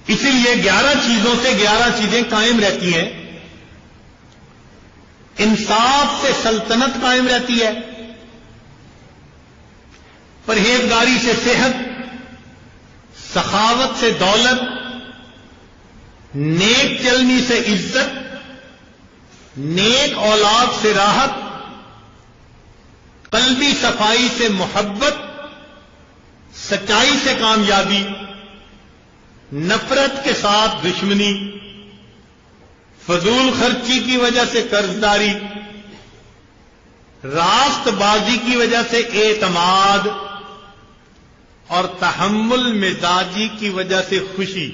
اسی لیے 11 چیزوں سے 11 چیزیں قائم رہتی ہیں. انصاف سے سلطنت قائم رہتی ہے، پرہیزگاری سے صحت، سخاوت سے دولت، نیک چلنی سے عزت، نیک اولاد سے راحت، قلبی صفائی سے محبت، سچائی سے کامیابی، نفرت کے ساتھ دشمنی، فضول خرچی کی وجہ سے قرضداری، راست بازی کی وجہ سے اعتماد، اور تحمل مزاجی کی وجہ سے خوشی.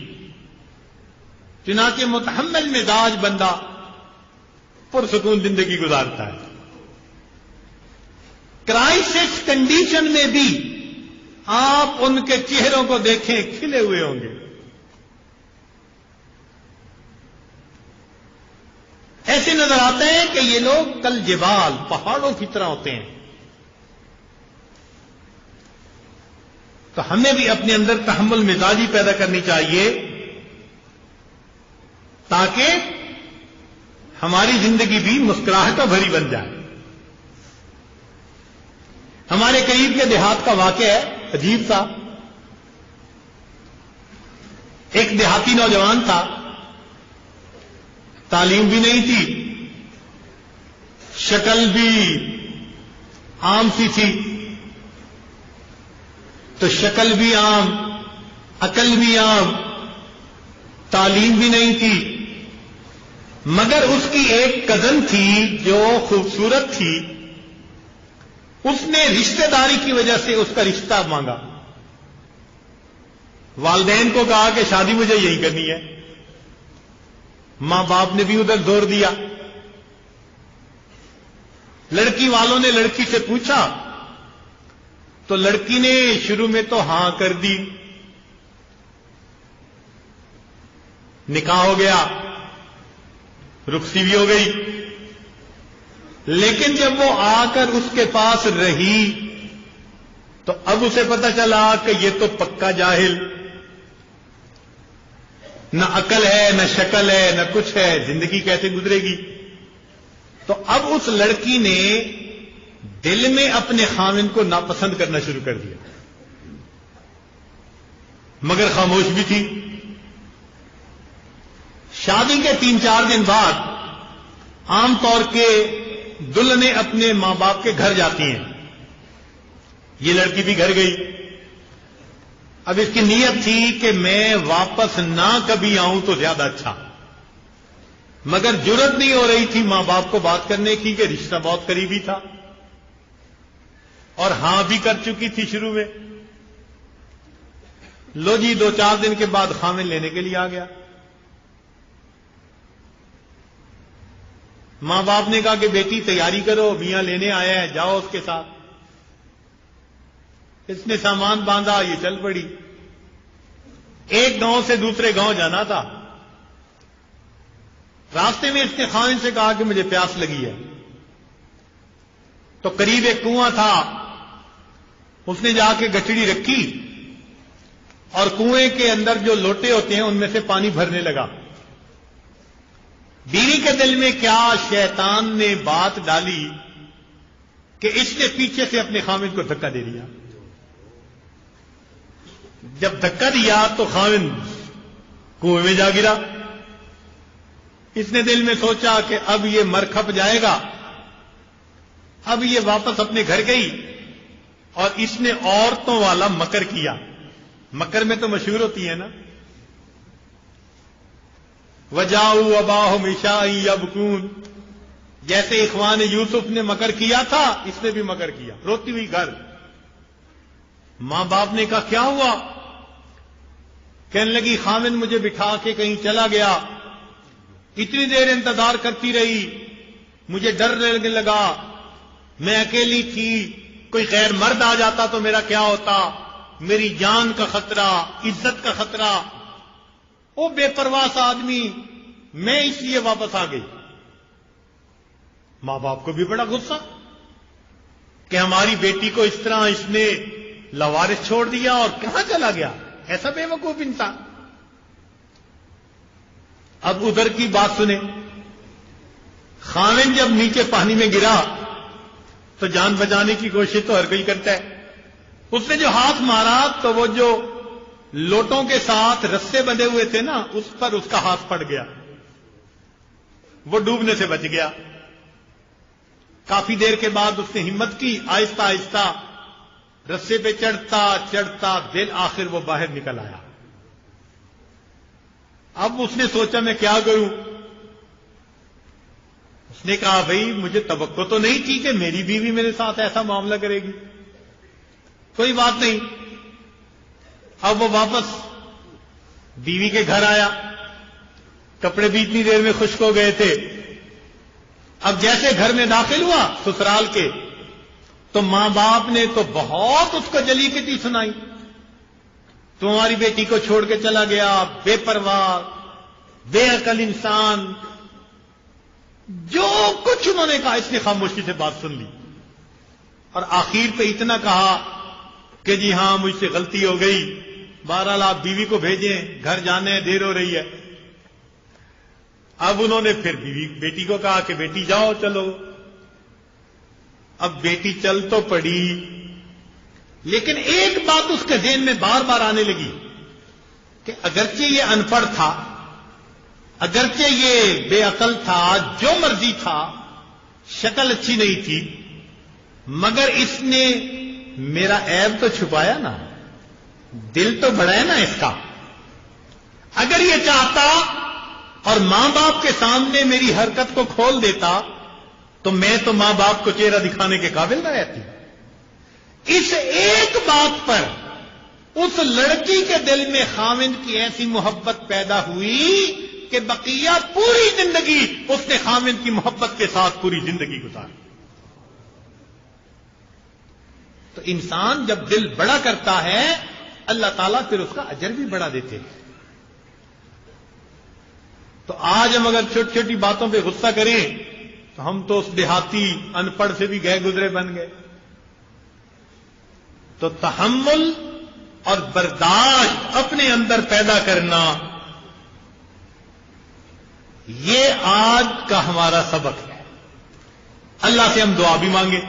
چنانچہ متحمل مزاج بندہ پرسکون زندگی گزارتا ہے. کرائسس کنڈیشن میں بھی آپ ان کے چہروں کو دیکھیں کھلے ہوئے ہوں گے. ایسے نظر آتے ہیں کہ یہ لوگ کل جبال پہاڑوں کی طرح ہوتے ہیں. تو ہمیں بھی اپنے اندر تحمل مزاجی پیدا کرنی چاہیے تاکہ ہماری زندگی بھی مسکراہٹوں بھری بن جائے. ہمارے قریب کے دیہات کا واقعہ ہے عجیب سا. ایک دیہاتی نوجوان تھا، تعلیم بھی نہیں تھی، شکل بھی عام سی تھی. تو شکل بھی عام، عقل بھی عام، تعلیم بھی نہیں تھی. مگر اس کی ایک کزن تھی جو خوبصورت تھی. اس نے رشتہ داری کی وجہ سے اس کا رشتہ مانگا. والدین کو کہا کہ شادی مجھے یہی کرنی ہے. ماں باپ نے بھی ادھر زور دیا. لڑکی والوں نے لڑکی سے پوچھا تو لڑکی نے شروع میں تو ہاں کر دی. نکاح ہو گیا، رخصتی بھی ہو گئی. لیکن جب وہ آ کر اس کے پاس رہی تو اب اسے پتہ چلا کہ یہ تو پکا جاہل، نہ عقل ہے نہ شکل ہے نہ کچھ ہے، زندگی کیسے گزرے گی. تو اب اس لڑکی نے دل میں اپنے خاوند کو ناپسند کرنا شروع کر دیا، مگر خاموش بھی تھی. شادی کے 3-4 دن بعد عام طور کے دلہنیں اپنے ماں باپ کے گھر جاتی ہیں. یہ لڑکی بھی گھر گئی. اب اس کی نیت تھی کہ میں واپس نہ کبھی آؤں تو زیادہ اچھا، مگر جرت نہیں ہو رہی تھی ماں باپ کو بات کرنے کی کہ رشتہ بہت قریبی تھا اور ہاں بھی کر چکی تھی شروع میں. لو جی 2-4 دن کے بعد خامن لینے کے لیے آ گیا. ماں باپ نے کہا کہ بیٹی تیاری کرو، میاں لینے آیا ہے، جاؤ اس کے ساتھ. اس نے سامان باندھا، یہ چل پڑی. ایک گاؤں سے دوسرے گاؤں جانا تھا. راستے میں اس نے خاوند سے کہا کہ مجھے پیاس لگی ہے. تو قریب ایک کنواں تھا، اس نے جا کے گٹڑی رکھی اور کنویں کے اندر جو لوٹے ہوتے ہیں ان میں سے پانی بھرنے لگا. بیوی کے دل میں کیا شیطان نے بات ڈالی کہ اس نے پیچھے سے اپنے خاوند کو دھکا دے دیا. جب دھکا دیا تو خاوند کنویں میں جا گرا. اس نے دل میں سوچا کہ اب یہ مر کھپ جائے گا. اب یہ واپس اپنے گھر گئی اور اس نے عورتوں والا مکر کیا. مکر میں تو مشہور ہوتی ہے نا، وجاؤ اباہم عشاء یبکون. جیسے اخوان یوسف نے مکر کیا تھا اس نے بھی مکر کیا، روتی ہوئی گھر. ماں باپ نے کہا کیا ہوا؟ کہنے لگی خاوند مجھے بٹھا کے کہیں چلا گیا، اتنی دیر انتظار کرتی رہی، مجھے ڈر لگنے لگا، میں اکیلی تھی، کوئی غیر مرد آ جاتا تو میرا کیا ہوتا، میری جان کا خطرہ، عزت کا خطرہ. وہ بے پرواہ آدمی، میں اس لیے واپس آ گئی. ماں باپ کو بھی بڑا غصہ کہ ہماری بیٹی کو اس طرح اس نے لاوارث چھوڑ دیا اور کہاں چلا گیا، ایسا بے وقوف انسان. اب ادھر کی بات سنیں. خاوند جب نیچے پانی میں گرا تو جان بچانے کی کوشش تو ہر کوئی کرتا ہے. اس نے جو ہاتھ مارا تو وہ جو لوٹوں کے ساتھ رسے بندھے ہوئے تھے نا, اس پر اس کا ہاتھ پڑ گیا, وہ ڈوبنے سے بچ گیا. کافی دیر کے بعد اس نے ہمت کی, آہستہ آہستہ رسے پہ چڑھتا چڑھتا بالآخر وہ باہر نکل آیا. اب اس نے سوچا میں کیا کروں. اس نے کہا بھئی مجھے توقع تو نہیں تھی کہ میری بیوی میرے ساتھ ایسا معاملہ کرے گی. کوئی بات نہیں. اب وہ واپس بیوی کے گھر آیا, کپڑے بھی اتنی دیر میں خشک ہو گئے تھے. اب جیسے گھر میں داخل ہوا سسرال کے, تو ماں باپ نے تو بہت اس کو جلی کٹی سنائی. تمہاری بیٹی کو چھوڑ کے چلا گیا, بے پرواہ بے عقل انسان, جو کچھ انہوں نے کہا اس نے خاموشی سے بات سن لی. اور آخر پہ اتنا کہا کہ جی ہاں مجھ سے غلطی ہو گئی, بہرحال آپ بیوی کو بھیجیں, گھر جانے دیر ہو رہی ہے. اب انہوں نے پھر بیٹی کو کہا کہ بیٹی جاؤ چلو. اب بیٹی چل تو پڑی, لیکن ایک بات اس کے ذہن میں بار بار آنے لگی کہ اگرچہ یہ ان پڑھ تھا, اگرچہ یہ بے عقل تھا, جو مرضی تھا, شکل اچھی نہیں تھی, مگر اس نے میرا عیب تو چھپایا نا, دل تو بڑا ہے نا اس کا. اگر یہ چاہتا اور ماں باپ کے سامنے میری حرکت کو کھول دیتا تو میں تو ماں باپ کو چہرہ دکھانے کے قابل نہ رہتی. اس ایک بات پر اس لڑکی کے دل میں خاوند کی ایسی محبت پیدا ہوئی کہ بقیہ پوری زندگی اس نے خاوند کی محبت کے ساتھ پوری زندگی گزاری. تو انسان جب دل بڑا کرتا ہے اللہ تعالیٰ پھر اس کا اجر بھی بڑھا دیتے ہیں. تو آج ہم اگر چھوٹی چھوٹی باتوں پہ غصہ کریں تو ہم تو اس دیہاتی ان پڑھ سے بھی گئے گزرے بن گئے. تو تحمل اور برداشت اپنے اندر پیدا کرنا, یہ آج کا ہمارا سبق ہے. اللہ سے ہم دعا بھی مانگیں